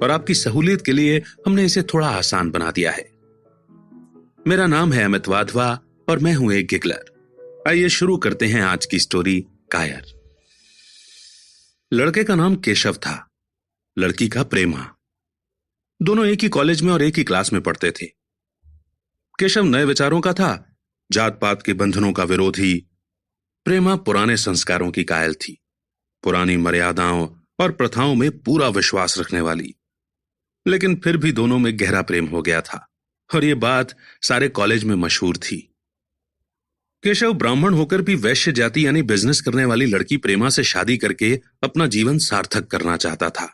और आपकी सहूलियत के लिए हमने इसे थोड़ा आसान बना दिया है। मेरा नाम है अमित वाधवा और मैं हूं एक गिगलर। आइए शुरू करते हैं आज की स्टोरी कायर। लड़के का नाम केशव था, लड़की का प्रेमा। दोनों एक ही कॉलेज में और एक ही क्लास में पढ़ते थे। केशव नए विचारों का था, जात पात के बंधनों का विरोधी। प्रेमा पुराने संस्कारों की कायल थी, पुरानी मर्यादाओं और प्रथाओं में पूरा विश्वास रखने वाली। लेकिन फिर भी दोनों में गहरा प्रेम हो गया था और यह बात सारे कॉलेज में मशहूर थी। केशव ब्राह्मण होकर भी वैश्य जाति यानी बिजनेस करने वाली लड़की प्रेमा से शादी करके अपना जीवन सार्थक करना चाहता था।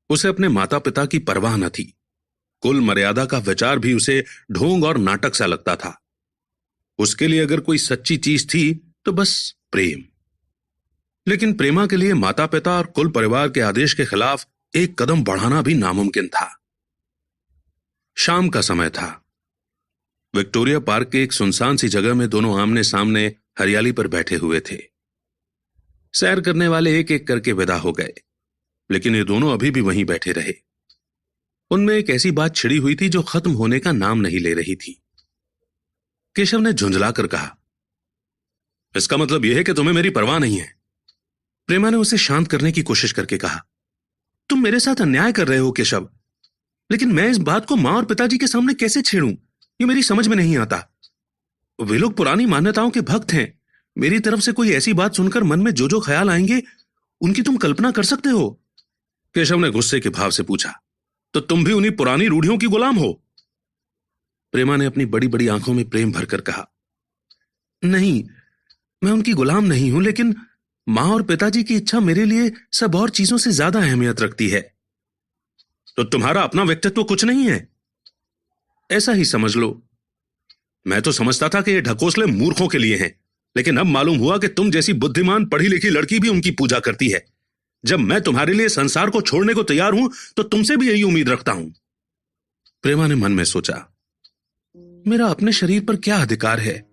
उसे अपने माता पिता की परवाह न थी। कुल मर्यादा का विचार भी उसे ढोंग और नाटक सा लगता था। उसके लिए अगर कोई सच्ची चीज थी तो बस प्रेम। लेकिन प्रेमा के लिए माता पिता और कुल परिवार के आदेश के खिलाफ एक कदम बढ़ाना भी नामुमकिन था। शाम का समय था। विक्टोरिया पार्क के एक सुनसान सी जगह में दोनों आमने सामने हरियाली पर बैठे हुए थे। सैर करने वाले एक एक करके विदा हो गए, लेकिन ये दोनों अभी भी वहीं बैठे रहे। उनमें एक ऐसी बात छिड़ी हुई थी जो खत्म होने का नाम नहीं ले रही थी। केशव ने झुंझलाकर कहा, इसका मतलब यह है कि तुम्हें मेरी परवाह नहीं है। प्रेमा ने उसे शांत करने की कोशिश करके कहा, तुम मेरे साथ अन्याय कर रहे हो केशव, लेकिन मैं इस बात को मां और पिताजी के सामने कैसे छेड़ूं, ये मेरी समझ में नहीं आता। वे लोग पुरानी मान्यताओं के भक्त हैं। मेरी तरफ से कोई ऐसी बात सुनकर मन में जो जो ख्याल आएंगे उनकी तुम कल्पना कर सकते हो। केशव ने गुस्से के भाव से पूछा, तो तुम भी उन्हीं पुरानी रूढ़ियों की गुलाम हो? प्रेमा ने अपनी बड़ी बड़ी आंखों में प्रेम भरकर कहा, नहीं, मैं उनकी गुलाम नहीं हूं, लेकिन मां और पिताजी की इच्छा मेरे लिए सब और चीजों से ज्यादा अहमियत रखती है। तो तुम्हारा अपना व्यक्तित्व कुछ नहीं है? ऐसा ही समझ लो। मैं तो समझता था कि ये ढकोसले मूर्खों के लिए हैं, लेकिन अब मालूम हुआ कि तुम जैसी बुद्धिमान पढ़ी लिखी लड़की भी उनकी पूजा करती है। जब मैं तुम्हारे लिए संसार को छोड़ने को तैयार हूं तो तुमसे भी यही उम्मीद रखता हूं। प्रेमा ने मन में सोचा, मेरा अपने शरीर पर क्या अधिकार है?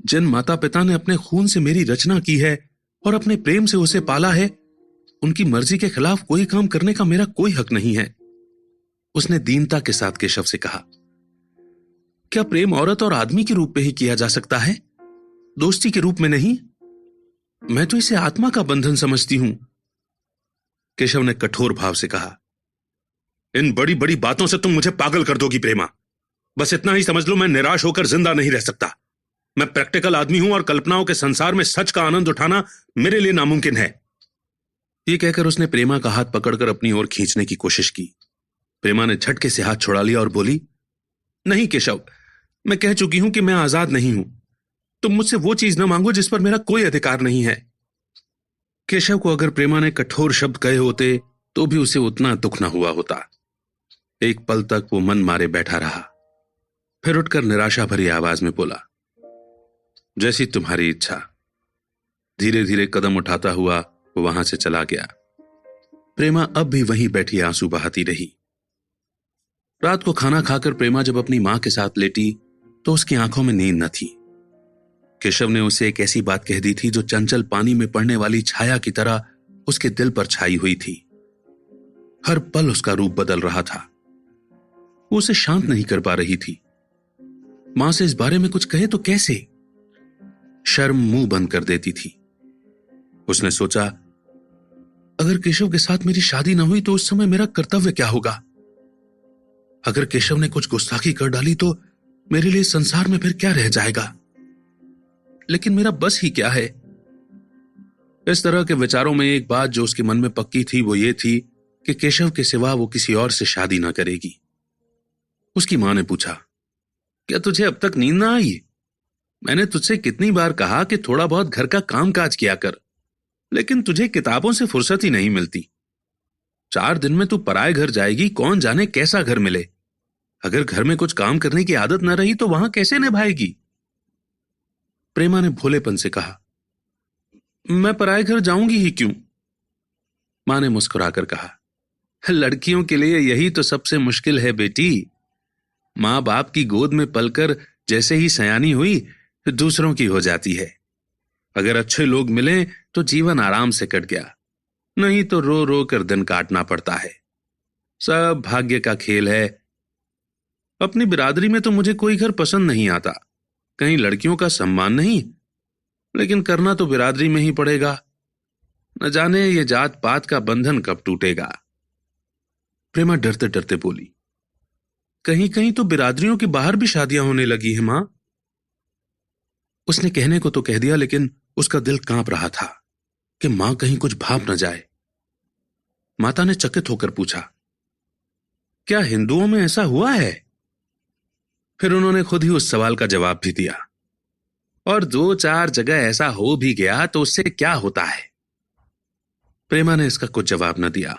जिन माता पिता ने अपने खून से मेरी रचना की है और अपने प्रेम से उसे पाला है, उनकी मर्जी के खिलाफ कोई काम करने का मेरा कोई हक नहीं है। उसने दीनता के साथ केशव से कहा, क्या प्रेम औरत और आदमी के रूप में ही किया जा सकता है, दोस्ती के रूप में नहीं? मैं तो इसे आत्मा का बंधन समझती हूं। केशव ने कठोर भाव से कहा, इन बड़ी बड़ी बातों से तुम मुझे पागल कर दोगी प्रेमा। बस इतना ही समझ लो, मैं निराश होकर जिंदा नहीं रह सकता। मैं प्रैक्टिकल आदमी हूं और कल्पनाओं के संसार में सच का आनंद उठाना मेरे लिए नामुमकिन है। यह कहकर उसने प्रेमा का हाथ पकड़कर अपनी ओर खींचने की कोशिश की। प्रेमा ने झटके से हाथ छुड़ा लिया और बोली, नहीं केशव, मैं कह चुकी हूं कि मैं आजाद नहीं हूं। तुम मुझसे वो चीज न मांगो जिस पर मेरा कोई अधिकार नहीं है। केशव को अगर प्रेमा ने कठोर शब्द कहे होते तो भी उसे उतना दुख न हुआ होता। एक पल तक वो मन मारे बैठा रहा, फिर उठकर निराशा भरी आवाज में बोला, जैसी तुम्हारी इच्छा। धीरे धीरे कदम उठाता हुआ वो वहां से चला गया। प्रेमा अब भी वहीं बैठी आंसू बहाती रही। रात को खाना खाकर प्रेमा जब अपनी मां के साथ लेटी तो उसकी आंखों में नींद न थी। केशव ने उसे एक ऐसी बात कह दी थी जो चंचल पानी में पड़ने वाली छाया की तरह उसके दिल पर छाई हुई थी। हर पल उसका रूप बदल रहा था। वो उसे शांत नहीं कर पा रही थी। मां से इस बारे में कुछ कहे तो कैसे? शर्म मुंह बंद कर देती थी। उसने सोचा, अगर केशव के साथ मेरी शादी न हुई तो उस समय मेरा कर्तव्य क्या होगा? अगर केशव ने कुछ गुस्ताखी कर डाली तो मेरे लिए संसार में फिर क्या रह जाएगा? लेकिन मेरा बस ही क्या है? इस तरह के विचारों में एक बात जो उसके मन में पक्की थी वो ये थी कि केशव के सिवा वो किसी और से शादी ना करेगी। उसकी मां ने पूछा, क्या तुझे अब तक नींद ना आई? मैंने तुझसे कितनी बार कहा कि थोड़ा बहुत घर का काम काज किया कर, लेकिन तुझे किताबों से फुर्सत ही नहीं मिलती। 4 दिन में तू पराए घर जाएगी, कौन जाने कैसा घर मिले। अगर घर में कुछ काम करने की आदत न रही तो वहां कैसे निभाएगी? प्रेमा ने भोलेपन से कहा, मैं पराए घर जाऊंगी ही क्यों? मां ने मुस्कुराकर कहा, लड़कियों के लिए यही तो सबसे मुश्किल है बेटी। मां बाप की गोद में पलकर जैसे ही सयानी हुई दूसरों की हो जाती है। अगर अच्छे लोग मिले तो जीवन आराम से कट गया, नहीं तो रो रो कर दिन काटना पड़ता है। सब भाग्य का खेल है। अपनी बिरादरी में तो मुझे कोई घर पसंद नहीं आता, कहीं लड़कियों का सम्मान नहीं, लेकिन करना तो बिरादरी में ही पड़ेगा। न जाने ये जात पात का बंधन कब टूटेगा। प्रेमा डरते डरते बोली, कहीं कहीं तो बिरादरियों के बाहर भी शादियां होने लगी हैं मां। उसने कहने को तो कह दिया, लेकिन उसका दिल कांप रहा था कि मां कहीं कुछ भाप न जाए। माता ने चकित होकर पूछा, क्या हिंदुओं में ऐसा हुआ है? फिर उन्होंने खुद ही उस सवाल का जवाब भी दिया, और 2-4 जगह ऐसा हो भी गया तो उससे क्या होता है। प्रेमा ने इसका कुछ जवाब न दिया।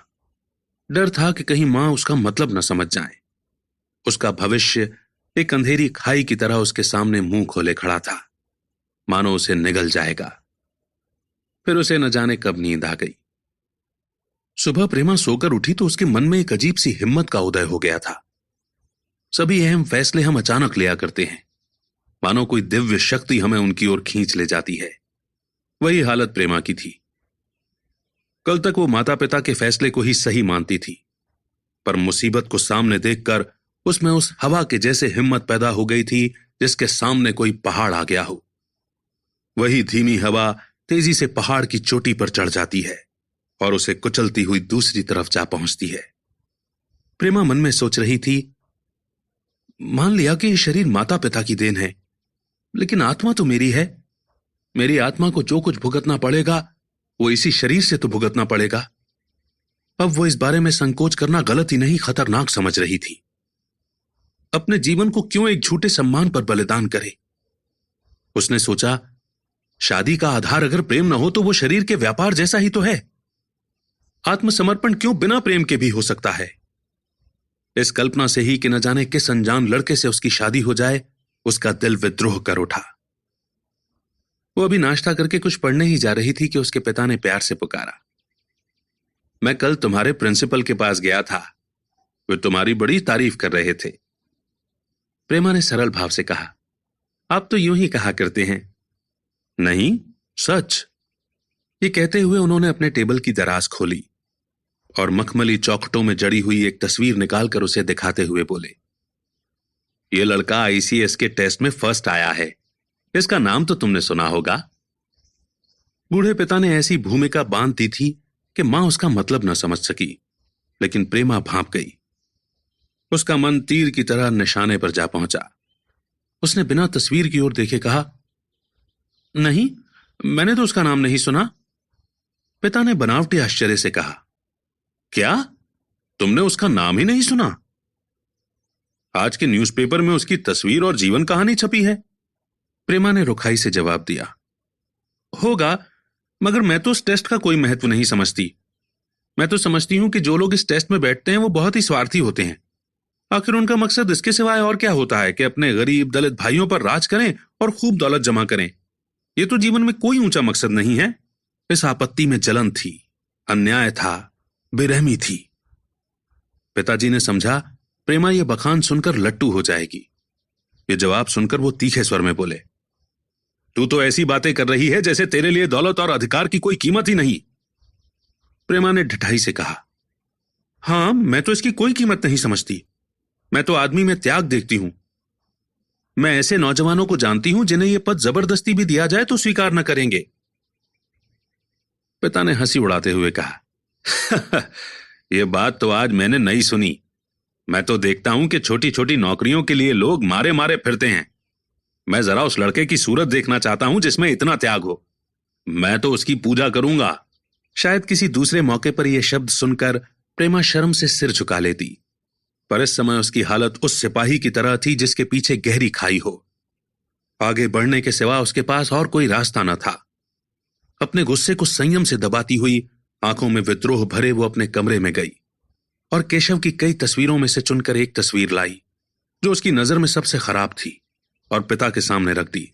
डर था कि कहीं मां उसका मतलब न समझ जाए। उसका भविष्य एक अंधेरी खाई की तरह उसके सामने मुंह खोले खड़ा था, मानो उसे निगल जाएगा। फिर उसे न जाने कब नींद आ गई। सुबह प्रेमा सोकर उठी तो उसके मन में एक अजीब सी हिम्मत का उदय हो गया था। सभी अहम फैसले हम अचानक लिया करते हैं, मानो कोई दिव्य शक्ति हमें उनकी ओर खींच ले जाती है। वही हालत प्रेमा की थी। कल तक वो माता पिता के फैसले को ही सही मानती थी, पर मुसीबत को सामने देखकर उसमें उस हवा के जैसे हिम्मत पैदा हो गई थी जिसके सामने कोई पहाड़ आ गया हो। वही धीमी हवा तेजी से पहाड़ की चोटी पर चढ़ जाती है और उसे कुचलती हुई दूसरी तरफ जा पहुंचती है। प्रेमा मन में सोच रही थी, मान लिया कि ये शरीर माता पिता की देन है, लेकिन आत्मा तो मेरी है। मेरी आत्मा को जो कुछ भुगतना पड़ेगा वो इसी शरीर से तो भुगतना पड़ेगा। अब वो इस बारे में संकोच करना गलत ही नहीं, खतरनाक समझ रही थी। अपने जीवन को क्यों एक झूठे सम्मान पर बलिदान करे? उसने सोचा, शादी का आधार अगर प्रेम न हो तो वो शरीर के व्यापार जैसा ही तो है। आत्मसमर्पण क्यों बिना प्रेम के भी हो सकता है? इस कल्पना से ही कि न जाने किस अनजान लड़के से उसकी शादी हो जाए, उसका दिल विद्रोह कर उठा। वो अभी नाश्ता करके कुछ पढ़ने ही जा रही थी कि उसके पिता ने प्यार से पुकारा, मैं कल तुम्हारे प्रिंसिपल के पास गया था, वे तुम्हारी बड़ी तारीफ कर रहे थे। प्रेमा ने सरल भाव से कहा, आप तो यूं ही कहा करते हैं। नहीं, सच। ये कहते हुए उन्होंने अपने टेबल की दराज खोली और मखमली चौखटों में जड़ी हुई एक तस्वीर निकालकर उसे दिखाते हुए बोले, ये लड़का आईसीएस के टेस्ट में फर्स्ट आया है, इसका नाम तो तुमने सुना होगा। बूढ़े पिता ने ऐसी भूमिका बांध दी थी कि मां उसका मतलब न समझ सकी, लेकिन प्रेमा भांप गई। उसका मन तीर की तरह निशाने पर जा पहुंचा। उसने बिना तस्वीर की ओर देखे कहा, नहीं, मैंने तो उसका नाम नहीं सुना। पिता ने बनावटी आश्चर्य से कहा, क्या तुमने उसका नाम ही नहीं सुना? आज के न्यूज़पेपर में उसकी तस्वीर और जीवन कहानी छपी है। प्रेमा ने रुखाई से जवाब दिया, होगा, मगर मैं तो उस टेस्ट का कोई महत्व नहीं समझती। मैं तो समझती हूं कि जो लोग इस टेस्ट में बैठते हैं वो बहुत ही स्वार्थी होते हैं। आखिर उनका मकसद इसके सिवाय और क्या होता है कि अपने गरीब दलित भाइयों पर राज करें और खूब दौलत जमा करें। ये तो जीवन में कोई ऊंचा मकसद नहीं है। इस आपत्ति में जलन थी, अन्याय था, बेरहमी थी। पिताजी ने समझा प्रेमा ये बखान सुनकर लट्टू हो जाएगी। ये जवाब सुनकर वो तीखे स्वर में बोले, तू तो ऐसी बातें कर रही है जैसे तेरे लिए दौलत और अधिकार की कोई कीमत ही नहीं। प्रेमा ने ढिठाई से कहा, हां, मैं तो इसकी कोई कीमत नहीं समझती। मैं तो आदमी में त्याग देखती हूं। मैं ऐसे नौजवानों को जानती हूं जिन्हें यह पद जबरदस्ती भी दिया जाए तो स्वीकार न करेंगे। पिता ने हंसी उड़ाते हुए कहा, यह बात तो आज मैंने नहीं सुनी। मैं तो देखता हूं कि छोटी छोटी नौकरियों के लिए लोग मारे मारे फिरते हैं। मैं जरा उस लड़के की सूरत देखना चाहता हूं जिसमें इतना त्याग हो। मैं तो उसकी पूजा करूंगा। शायद किसी दूसरे मौके पर यह शब्द सुनकर प्रेमा शर्म से सिर झुका लेती, पर इस समय उसकी हालत उस सिपाही की तरह थी जिसके पीछे गहरी खाई हो। आगे बढ़ने के सिवा उसके पास और कोई रास्ता न था। अपने गुस्से को संयम से दबाती हुई, आंखों में विद्रोह भरे, वो अपने कमरे में गई और केशव की कई तस्वीरों में से चुनकर एक तस्वीर लाई जो उसकी नजर में सबसे खराब थी और पिता के सामने रख दी।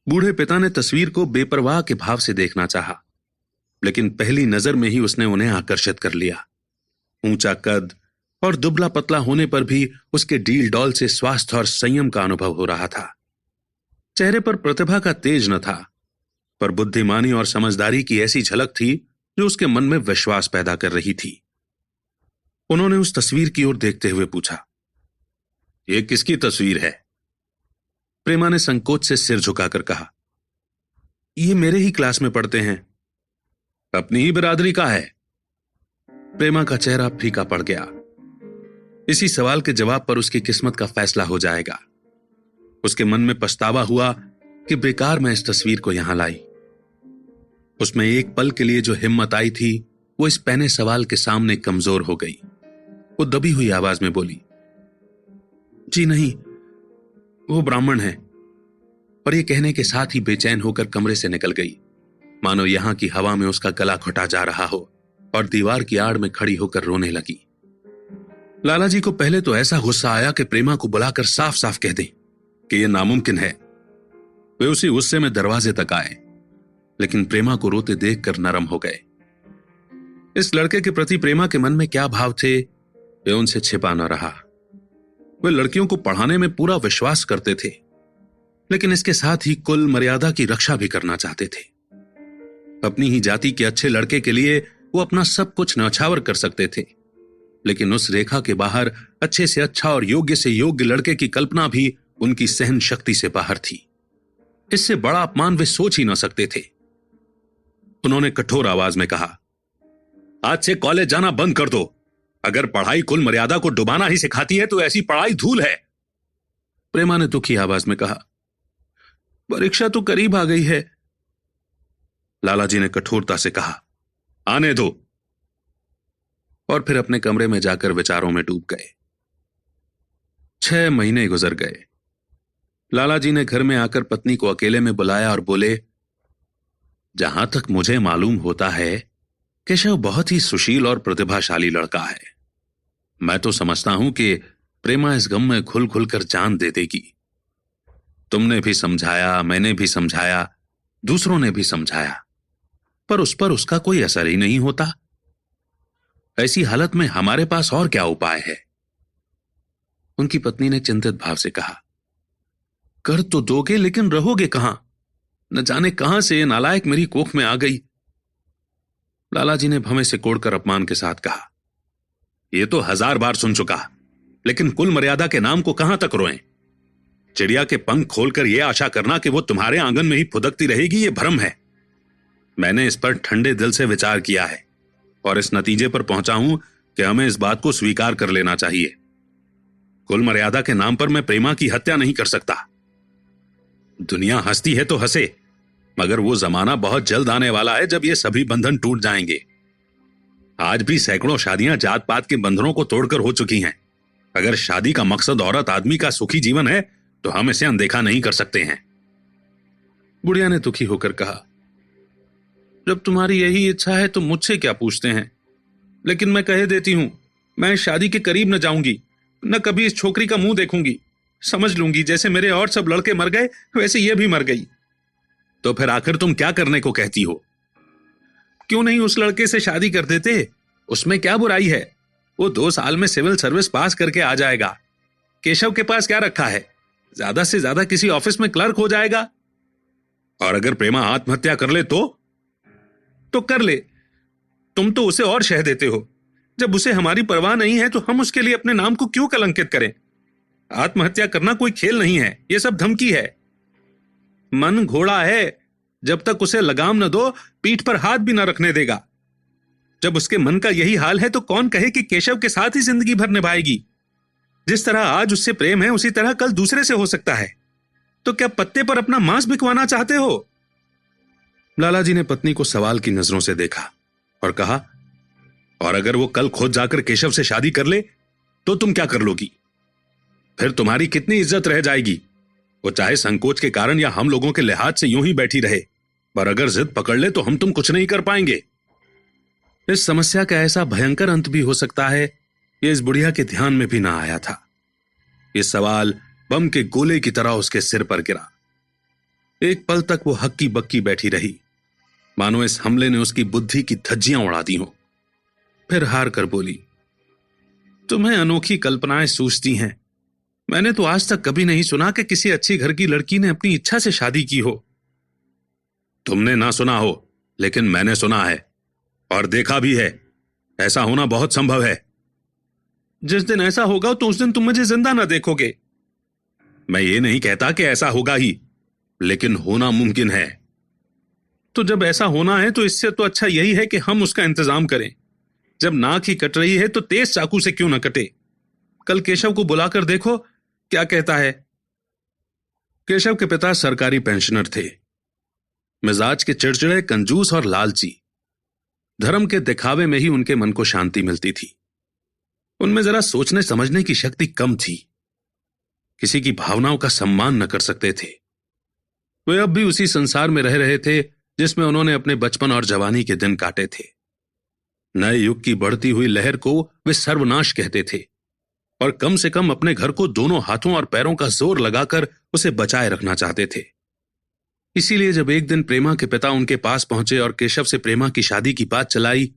बूढ़े पिता ने तस्वीर को बेपरवाह के भाव से देखना चाहा, लेकिन पहली नजर में ही उसने उन्हें आकर्षित कर लिया। ऊंचा कद और दुबला पतला होने पर भी उसके डील डॉल से स्वास्थ्य और संयम का अनुभव हो रहा था। चेहरे पर प्रतिभा का तेज न था, पर बुद्धिमानी और समझदारी की ऐसी झलक थी जो उसके मन में विश्वास पैदा कर रही थी। उन्होंने उस तस्वीर की ओर देखते हुए पूछा, यह किसकी तस्वीर है? प्रेमा ने संकोच से सिर झुकाकर कहा, ये मेरे ही क्लास में पढ़ते हैं। अपनी ही बिरादरी का है? प्रेमा का चेहरा फीका पड़ गया। इसी सवाल के जवाब पर उसकी किस्मत का फैसला हो जाएगा। उसके मन में पछतावा हुआ कि बेकार मैं इस तस्वीर को यहां लाई। उसमें एक पल के लिए जो हिम्मत आई थी वो इस पहने सवाल के सामने कमजोर हो गई। वो दबी हुई आवाज में बोली, जी नहीं, वो ब्राह्मण है। और ये कहने के साथ ही बेचैन होकर कमरे से निकल गई, मानो यहां की हवा में उसका गला घुटा जा रहा हो, और दीवार की आड़ में खड़ी होकर रोने लगी। लाला जी को पहले तो ऐसा गुस्सा आया कि प्रेमा को बुलाकर साफ साफ कह दें कि यह नामुमकिन है। वे उसी गुस्से में दरवाजे तक आए, लेकिन प्रेमा को रोते देखकर नरम हो गए। इस लड़के के प्रति प्रेमा के मन में क्या भाव थे, वे उनसे छिपा न रहा। वे लड़कियों को पढ़ाने में पूरा विश्वास करते थे, लेकिन इसके साथ ही कुल मर्यादा की रक्षा भी करना चाहते थे। अपनी ही जाति के अच्छे लड़के के लिए वो अपना सब कुछ न्यौछावर कर सकते थे, लेकिन उस रेखा के बाहर अच्छे से अच्छा और योग्य से योग्य लड़के की कल्पना भी उनकी सहन शक्ति से बाहर थी। इससे बड़ा अपमान वे सोच ही न सकते थे। उन्होंने कठोर आवाज में कहा, आज से कॉलेज जाना बंद कर दो। अगर पढ़ाई कुल मर्यादा को डुबाना ही सिखाती है तो ऐसी पढ़ाई धूल है। प्रेमा ने दुखी आवाज में कहा, परीक्षा तो करीब आ गई है। लाला जी ने कठोरता से कहा, आने दो। और फिर अपने कमरे में जाकर विचारों में डूब गए। 6 महीने गुजर गए। लाला जी ने घर में आकर पत्नी को अकेले में बुलाया और बोले, जहां तक मुझे मालूम होता है केशव बहुत ही सुशील और प्रतिभाशाली लड़का है। मैं तो समझता हूं कि प्रेमा इस गम में घुल घुल कर जान दे देगी। तुमने भी समझाया, मैंने भी समझाया, दूसरों ने भी समझाया, पर उस पर उसका कोई असर ही नहीं होता। ऐसी हालत में हमारे पास और क्या उपाय है? उनकी पत्नी ने चिंतित भाव से कहा, कर तो दोगे, लेकिन रहोगे कहां? न जाने कहां से ये नालायक मेरी कोख में आ गई। लाला जी ने भवें से कोड़कर अपमान के साथ कहा, यह तो 1000 बार सुन चुका, लेकिन कुल मर्यादा के नाम को कहां तक रोएं? चिड़िया के पंख खोलकर यह आशा करना कि वो तुम्हारे आंगन में ही फुदकती रहेगी, यह भ्रम है। मैंने इस पर ठंडे दिल से विचार किया है और इस नतीजे पर पहुंचा हूं कि हमें इस बात को स्वीकार कर लेना चाहिए। कुल मर्यादा के नाम पर मैं प्रेमा की हत्या नहीं कर सकता। दुनिया हंसती है तो हंसे, मगर वो जमाना बहुत जल्द आने वाला है जब ये सभी बंधन टूट जाएंगे। आज भी सैकड़ों शादियां जात पात के बंधनों को तोड़कर हो चुकी हैं। अगर शादी का मकसद औरत आदमी का सुखी जीवन है तो हम इसे अनदेखा नहीं कर सकते हैं। बुढ़िया ने दुखी होकर कहा, जब तुम्हारी यही इच्छा है तो मुझसे क्या पूछते हैं? लेकिन मैं कह देती हूं, मैं शादी के करीब न जाऊंगी, न कभी इस छोकरी का मुंह देखूंगी। समझ लूंगी जैसे मेरे और सब लड़के मर गए वैसे ये भी मर गई। तो फिर आखिर तुम क्या करने को कहती हो? क्यों नहीं उस लड़के से शादी कर देते? उसमें क्या बुराई है? वो 2 साल में सिविल सर्विस पास करके आ जाएगा। केशव के पास क्या रखा है? ज्यादा से ज्यादा किसी ऑफिस में क्लर्क हो जाएगा। और अगर प्रेमा आत्महत्या कर ले तो कर ले। तुम तो उसे और शह देते हो। जब उसे हमारी परवाह नहीं है तो हम उसके लिए अपने नाम को क्यों कलंकित करें? आत्महत्या करना कोई खेल नहीं है, यह सब धमकी है। मन घोड़ा है, जब तक उसे लगाम न दो पीठ पर हाथ भी न रखने देगा। जब उसके मन का यही हाल है तो कौन कहे कि केशव के साथ ही जिंदगी भर निभाएगी? जिस तरह आज उससे प्रेम है उसी तरह कल दूसरे से हो सकता है। तो क्या पत्ते पर अपना मांस बिकवाना चाहते हो? लाला जी ने पत्नी को सवाल की नजरों से देखा और कहा, और अगर वो कल खुद जाकर केशव से शादी कर ले तो तुम क्या कर लोगी? फिर तुम्हारी कितनी इज्जत रह जाएगी? वो चाहे संकोच के कारण या हम लोगों के लिहाज से यूं ही बैठी रहे, पर अगर जिद पकड़ ले तो हम तुम कुछ नहीं कर पाएंगे। इस समस्या का ऐसा भयंकर अंत भी हो सकता है, ये इस बुढ़िया के ध्यान में भी ना आया था। ये सवाल बम के गोले की तरह उसके सिर पर गिरा। एक पल तक वो हक्की बक्की बैठी रही, मानो इस हमले ने उसकी बुद्धि की धज्जियां उड़ा दी हों। फिर हार कर बोली, तुम्हें अनोखी कल्पनाएं सूझती हैं। मैंने तो आज तक कभी नहीं सुना कि किसी अच्छी घर की लड़की ने अपनी इच्छा से शादी की हो। तुमने ना सुना हो, लेकिन मैंने सुना है और देखा भी है। ऐसा होना बहुत संभव है। जिस दिन ऐसा होगा तो उस दिन तुम मुझे जिंदा ना देखोगे। मैं ये नहीं कहता कि ऐसा होगा ही, लेकिन होना मुमकिन है। तो जब ऐसा होना है तो इससे तो अच्छा यही है कि हम उसका इंतजाम करें। जब नाक ही कट रही है तो तेज चाकू से क्यों ना कटे। कल केशव को बुलाकर देखो क्या कहता है। केशव के पिता सरकारी पेंशनर थे, मिजाज के चिड़चिड़े, कंजूस और लालची। धर्म के दिखावे में ही उनके मन को शांति मिलती थी। उनमें जरा सोचने समझने की शक्ति कम थी। किसी की भावनाओं का सम्मान न कर सकते थे। वे अब भी उसी संसार में रह रहे थे जिसमें उन्होंने अपने बचपन और जवानी के दिन काटे थे। नए युग की बढ़ती हुई लहर को वे सर्वनाश कहते थे और कम से कम अपने घर को दोनों हाथों और पैरों का जोर लगाकर उसे बचाए रखना चाहते थे। इसीलिए जब एक दिन प्रेमा के पिता उनके पास पहुंचे और केशव से प्रेमा की शादी की बात चलाई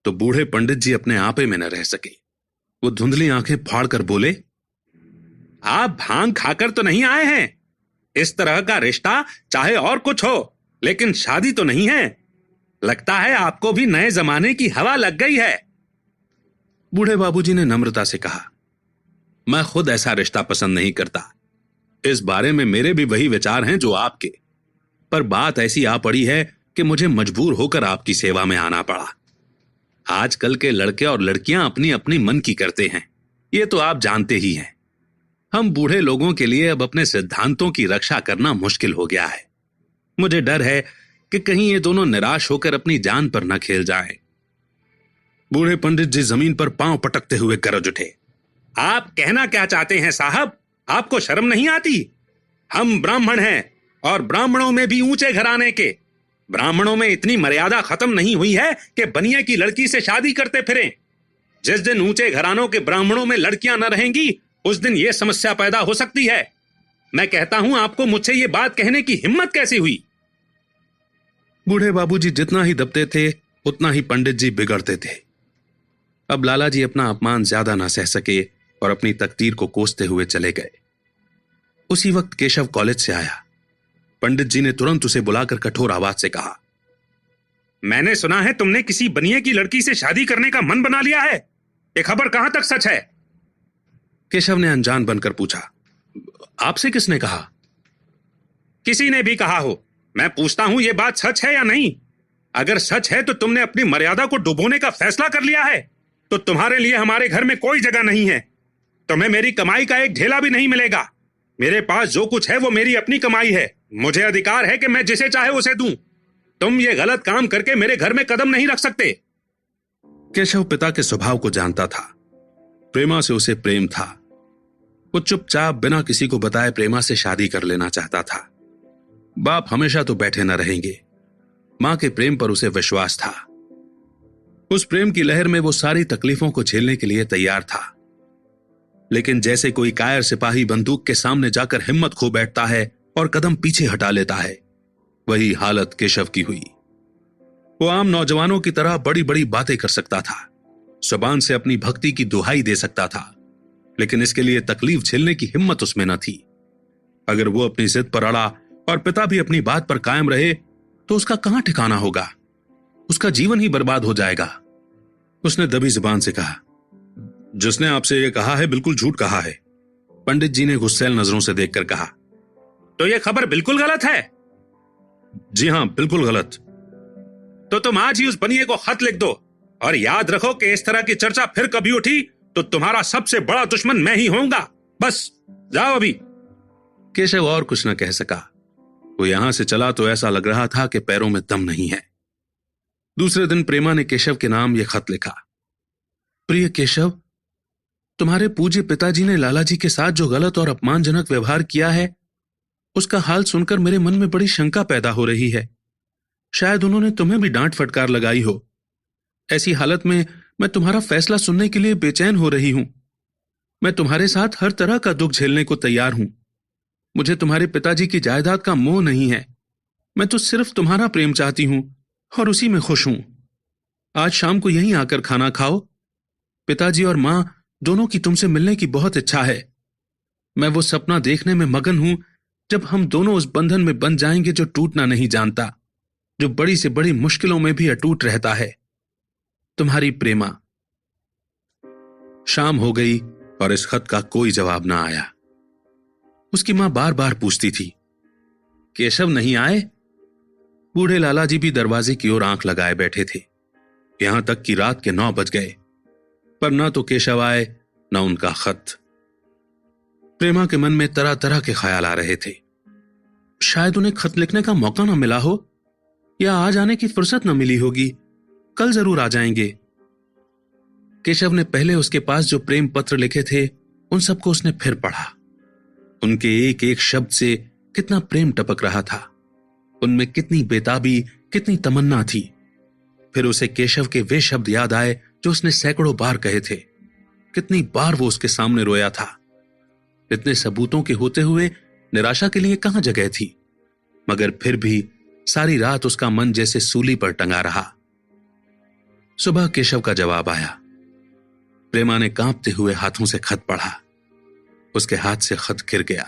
तो बूढ़े पंडित जी अपने आपे में न रह सके। वो धुंधली आंखें फाड़कर बोले, आप भांग खाकर तो नहीं आए हैं? इस तरह का रिश्ता चाहे और कुछ हो, लेकिन शादी तो नहीं है। लगता है आपको भी नए जमाने की हवा लग गई है। बूढ़े बाबूजी ने नम्रता से कहा, मैं खुद ऐसा रिश्ता पसंद नहीं करता। इस बारे में मेरे भी वही विचार हैं जो आपके, पर बात ऐसी आ पड़ी है कि मुझे मजबूर होकर आपकी सेवा में आना पड़ा। आजकल के लड़के और लड़कियां अपनी अपनी मन की करते हैं, ये तो आप जानते ही हैं। हम बूढ़े लोगों के लिए अब अपने सिद्धांतों की रक्षा करना मुश्किल हो गया है। मुझे डर है कि कहीं ये दोनों निराश होकर अपनी जान पर न खेल जाएं। बूढ़े पंडित जी जमीन पर पांव पटकते हुए गरज उठे, आप कहना क्या चाहते हैं साहब? आपको शर्म नहीं आती? हम ब्राह्मण हैं और ब्राह्मणों में भी ऊंचे घराने के। ब्राह्मणों में इतनी मर्यादा खत्म नहीं हुई है कि बनिए की लड़की से शादी करते फिरें। जिस दिन ऊंचे घरानों के ब्राह्मणों में लड़कियां न रहेंगी उस दिन यह समस्या पैदा हो सकती है। मैं कहता हूं, आपको मुझसे यह बात कहने की हिम्मत कैसी हुई? बूढ़े बाबूजी जितना ही दबते थे उतना ही पंडित जी बिगड़ते थे। अब लाला जी अपना अपमान ज्यादा ना सह सके और अपनी तकदीर को कोसते हुए चले गए। उसी वक्त केशव कॉलेज से आया। पंडित जी ने तुरंत उसे बुलाकर कठोर आवाज से कहा, मैंने सुना है तुमने किसी बनिए की लड़की से शादी करने का मन बना लिया है। ये खबर कहां तक सच है? केशव ने अनजान बनकर पूछा, आपसे किसने कहा? किसी ने भी कहा हो, मैं पूछता हूं, यह बात सच है या नहीं? अगर सच है तो तुमने अपनी मर्यादा को डुबोने का फैसला कर लिया है तो तुम्हारे लिए हमारे घर में कोई जगह नहीं है। तुम्हें मेरी कमाई का एक ढेला भी नहीं मिलेगा। मेरे पास जो कुछ है वो मेरी अपनी कमाई है। मुझे अधिकार है कि मैं जिसे चाहे उसे दूं। तुम ये गलत काम करके मेरे घर में कदम नहीं रख सकते। केशव पिता के स्वभाव को जानता था। प्रेमा से उसे प्रेम था। वो चुपचाप बिना किसी को बताए प्रेमा से शादी कर लेना चाहता था। बाप हमेशा तो बैठे न रहेंगे। मां के प्रेम पर उसे विश्वास था। उस प्रेम की लहर में वो सारी तकलीफों को झेलने के लिए तैयार था। लेकिन जैसे कोई कायर सिपाही बंदूक के सामने जाकर हिम्मत खो बैठता है और कदम पीछे हटा लेता है, वही हालत केशव की हुई। वो आम नौजवानों की तरह बड़ी बड़ी बातें कर सकता था, जुबान से अपनी भक्ति की दुहाई दे सकता था, लेकिन इसके लिए तकलीफ झेलने की हिम्मत उसमें न थी। अगर वो अपनी जिद पर अड़ा और पिता भी अपनी बात पर कायम रहे तो उसका कहां ठिकाना होगा? उसका जीवन ही बर्बाद हो जाएगा। उसने दबी जुबान से कहा, जिसने आपसे यह कहा है बिल्कुल झूठ कहा है। पंडित जी ने गुस्सैल नजरों से देखकर कहा, तो यह खबर बिल्कुल गलत है? जी हां, बिल्कुल गलत। तो तुम आज ही उस बनिए को खत लिख दो और याद रखो कि इस तरह की चर्चा फिर कभी उठी तो तुम्हारा सबसे बड़ा दुश्मन मैं ही होऊंगा। बस जाओ अभी। केशव और कुछ न कह सका। वो यहां से चला तो ऐसा लग रहा था कि पैरों में दम नहीं है। दूसरे दिन प्रेमा ने केशव के नाम यह खत लिखा, प्रिय केशव, तुम्हारे पूज्य पिताजी ने लाला जी के साथ जो गलत और अपमानजनक व्यवहार किया है उसका हाल सुनकर मेरे मन में बड़ी शंका पैदा हो रही है। शायद उन्होंने तुम्हें भी डांट फटकार लगाई हो। ऐसी हालत में मैं तुम्हारा फैसला सुनने के लिए बेचैन हो रही हूं। मैं तुम्हारे साथ हर तरह का दुख झेलने को तैयार हूं। मुझे तुम्हारे पिताजी की जायदाद का मोह नहीं है। मैं तो सिर्फ तुम्हारा प्रेम चाहती हूं और उसी में खुश हूं। आज शाम को यहीं आकर खाना खाओ। पिताजी और मां दोनों की तुमसे मिलने की बहुत इच्छा है। मैं वो सपना देखने में मगन हूं जब हम दोनों उस बंधन में बंध जाएंगे जो टूटना नहीं जानता, जो बड़ी से बड़ी मुश्किलों में भी अटूट रहता है। तुम्हारी प्रेमा। शाम हो गई और इस खत का कोई जवाब ना आया। उसकी मां बार बार पूछती थी, केशव नहीं आए? बूढ़े लाला जी भी दरवाजे की ओर आंख लगाए बैठे थे। यहां तक कि रात के 9 बज गए, पर न तो केशव आए न उनका खत। प्रेमा के मन में तरह तरह के ख्याल आ रहे थे। शायद उन्हें खत लिखने का मौका न मिला हो, या आ जाने की फुर्सत न मिली होगी। कल जरूर आ जाएंगे। केशव ने पहले उसके पास जो प्रेम पत्र लिखे थे उन सबको उसने फिर पढ़ा। उनके एक एक शब्द से कितना प्रेम टपक रहा था, उनमें कितनी बेताबी, कितनी तमन्ना थी। फिर उसे केशव के वे शब्द याद आए जो उसने सैकड़ों बार कहे थे। कितनी बार वो उसके सामने रोया था। इतने सबूतों के होते हुए निराशा के लिए कहां जगह थी, मगर फिर भी सारी रात उसका मन जैसे सूली पर टंगा रहा। सुबह केशव का जवाब आया। प्रेमा ने कांपते हुए हाथों से खत पढ़ा। उसके हाथ से खत गिर गया।